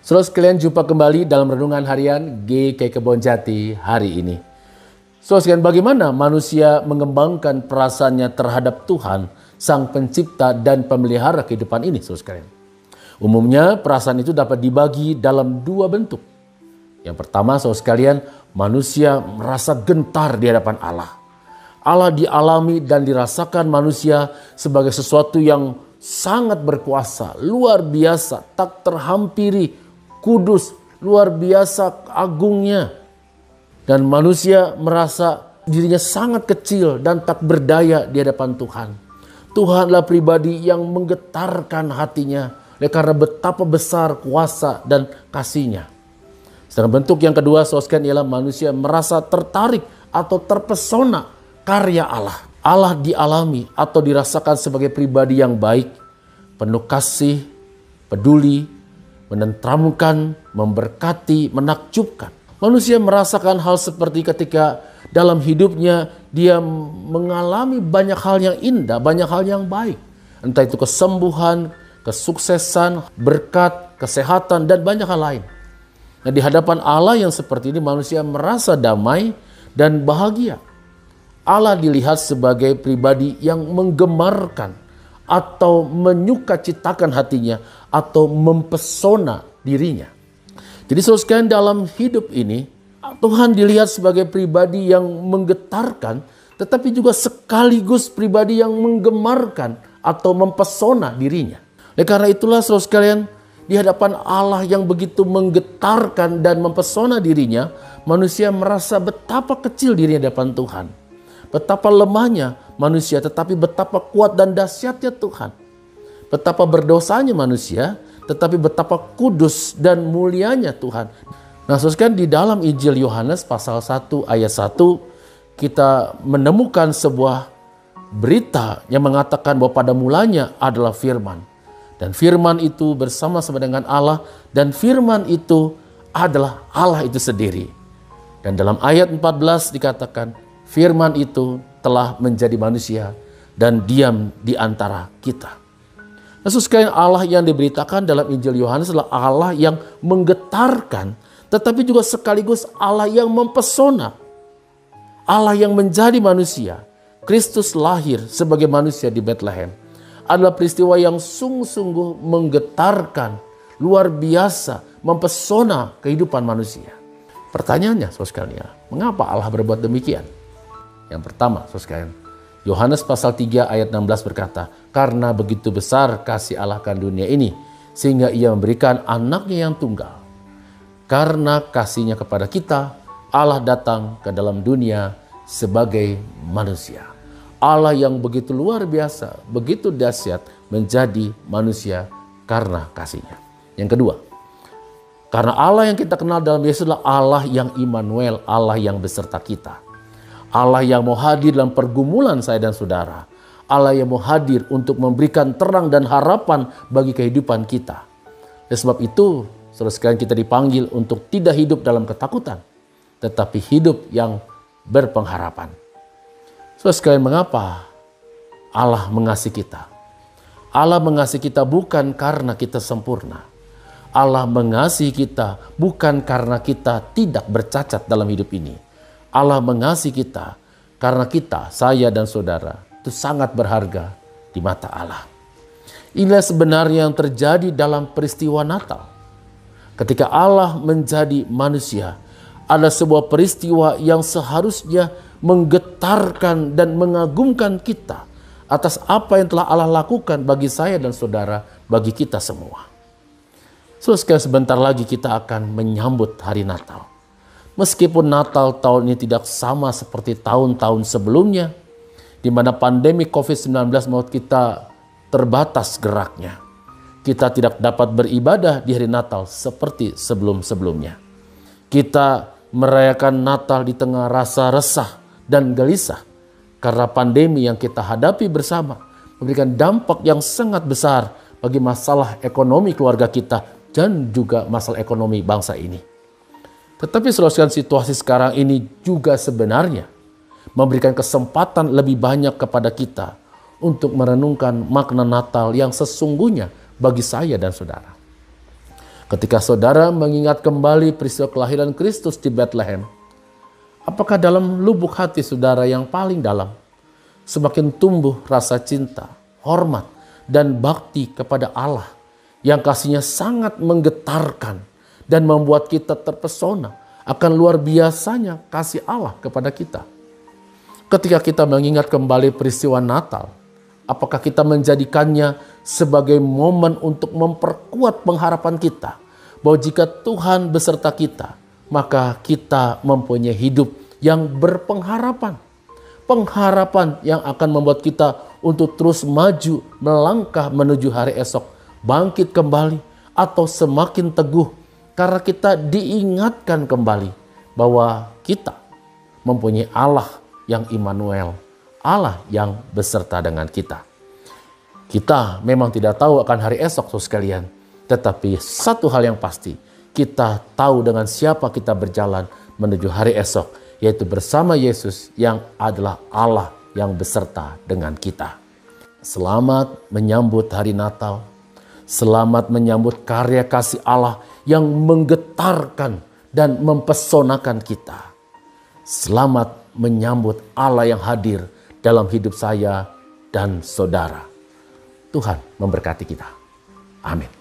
Saudara sekalian, jumpa kembali dalam Renungan Harian GKI Kebonjati hari ini. Saudara sekalian, bagaimana manusia mengembangkan perasaannya terhadap Tuhan, Sang Pencipta dan Pemelihara kehidupan ini, saudara sekalian. Umumnya perasaan itu dapat dibagi dalam dua bentuk. Yang pertama, saudara sekalian, manusia merasa gentar di hadapan Allah. Allah dialami dan dirasakan manusia sebagai sesuatu yang sangat berkuasa, luar biasa, tak terhampiri, kudus, luar biasa agungnya. Dan manusia merasa dirinya sangat kecil dan tak berdaya di hadapan Tuhan. Tuhanlah pribadi yang menggetarkan hatinya karena betapa besar kuasa dan kasih-Nya. Sedangkan bentuk yang kedua, saudara, ialah manusia merasa tertarik atau terpesona karya Allah. Allah dialami atau dirasakan sebagai pribadi yang baik, penuh kasih, peduli, menenteramkan, memberkati, menakjubkan. Manusia merasakan hal seperti ketika dalam hidupnya dia mengalami banyak hal yang indah, banyak hal yang baik. Entah itu kesembuhan, kesuksesan, berkat, kesehatan, dan banyak hal lain. Nah, di hadapan Allah yang seperti ini manusia merasa damai dan bahagia. Allah dilihat sebagai pribadi yang menggemarkan atau menyukacitakan hatinya atau mempesona dirinya. Jadi saudara sekalian, dalam hidup ini Tuhan dilihat sebagai pribadi yang menggetarkan, tetapi juga sekaligus pribadi yang menggemarkan atau mempesona dirinya. Karena itulah saudara sekalian, di hadapan Allah yang begitu menggetarkan dan mempesona dirinya, manusia merasa betapa kecil dirinya di hadapan Tuhan. Betapa lemahnya manusia, tetapi betapa kuat dan dahsyatnya Tuhan. Betapa berdosanya manusia, tetapi betapa kudus dan mulianya Tuhan. Nah, saudara, di dalam Injil Yohanes pasal 1 ayat 1, kita menemukan sebuah berita yang mengatakan bahwa pada mulanya adalah firman. Dan firman itu bersama-sama dengan Allah, dan firman itu adalah Allah itu sendiri. Dan dalam ayat 14 dikatakan, firman itu telah menjadi manusia dan diam di antara kita. Nah, sekalian, Allah yang diberitakan dalam Injil Yohanes adalah Allah yang menggetarkan, tetapi juga sekaligus Allah yang mempesona. Allah yang menjadi manusia. Kristus lahir sebagai manusia di Bethlehem adalah peristiwa yang sungguh-sungguh menggetarkan, luar biasa, mempesona kehidupan manusia. Pertanyaannya, saudara sekalian, mengapa Allah berbuat demikian? Yang pertama, saudara sekalian, Yohanes pasal 3 ayat 16 berkata, karena begitu besar kasih Allah akan dunia ini, sehingga ia memberikan anaknya yang tunggal. Karena kasihnya kepada kita, Allah datang ke dalam dunia sebagai manusia. Allah yang begitu luar biasa, begitu dahsyat menjadi manusia karena kasihnya. Yang kedua, karena Allah yang kita kenal dalam Yesus adalah Allah yang Immanuel, Allah yang beserta kita. Allah yang mau hadir dalam pergumulan saya dan saudara. Allah yang mau hadir untuk memberikan terang dan harapan bagi kehidupan kita. Dan sebab itu, saudara sekalian, kita dipanggil untuk tidak hidup dalam ketakutan, tetapi hidup yang berpengharapan. Saudara sekalian, mengapa Allah mengasihi kita? Allah mengasihi kita bukan karena kita sempurna. Allah mengasihi kita bukan karena kita tidak bercacat dalam hidup ini. Allah mengasihi kita karena kita, saya dan saudara, itu sangat berharga di mata Allah. Inilah sebenarnya yang terjadi dalam peristiwa Natal. Ketika Allah menjadi manusia, ada sebuah peristiwa yang seharusnya menggetarkan dan mengagumkan kita atas apa yang telah Allah lakukan bagi saya dan saudara, bagi kita semua. Sekali sebentar lagi kita akan menyambut hari Natal. Meskipun Natal tahun ini tidak sama seperti tahun-tahun sebelumnya, di mana pandemi COVID-19 membuat kita terbatas geraknya. Kita tidak dapat beribadah di hari Natal seperti sebelum-sebelumnya. Kita merayakan Natal di tengah rasa resah dan gelisah karena pandemi yang kita hadapi bersama memberikan dampak yang sangat besar bagi masalah ekonomi keluarga kita dan juga masalah ekonomi bangsa ini. Tetapi saudara, situasi sekarang ini juga sebenarnya memberikan kesempatan lebih banyak kepada kita untuk merenungkan makna Natal yang sesungguhnya bagi saya dan saudara. Ketika saudara mengingat kembali peristiwa kelahiran Kristus di Bethlehem, apakah dalam lubuk hati saudara yang paling dalam semakin tumbuh rasa cinta, hormat, dan bakti kepada Allah yang kasihnya sangat menggetarkan dan membuat kita terpesona akan luar biasanya kasih Allah kepada kita? Ketika kita mengingat kembali peristiwa Natal, apakah kita menjadikannya sebagai momen untuk memperkuat pengharapan kita bahwa jika Tuhan beserta kita, maka kita mempunyai hidup yang berpengharapan. Pengharapan yang akan membuat kita untuk terus maju melangkah menuju hari esok, bangkit kembali atau semakin teguh karena kita diingatkan kembali bahwa kita mempunyai Allah yang Immanuel, Allah yang beserta dengan kita. Kita memang tidak tahu akan hari esok, saudara sekalian. Tetapi satu hal yang pasti, kita tahu dengan siapa kita berjalan menuju hari esok, yaitu bersama Yesus yang adalah Allah yang beserta dengan kita. Selamat menyambut hari Natal. Selamat menyambut karya kasih Allah yang menggetarkan dan mempesonakan kita. Selamat menyambut Allah yang hadir dalam hidup saya dan saudara. Tuhan memberkati kita. Amin.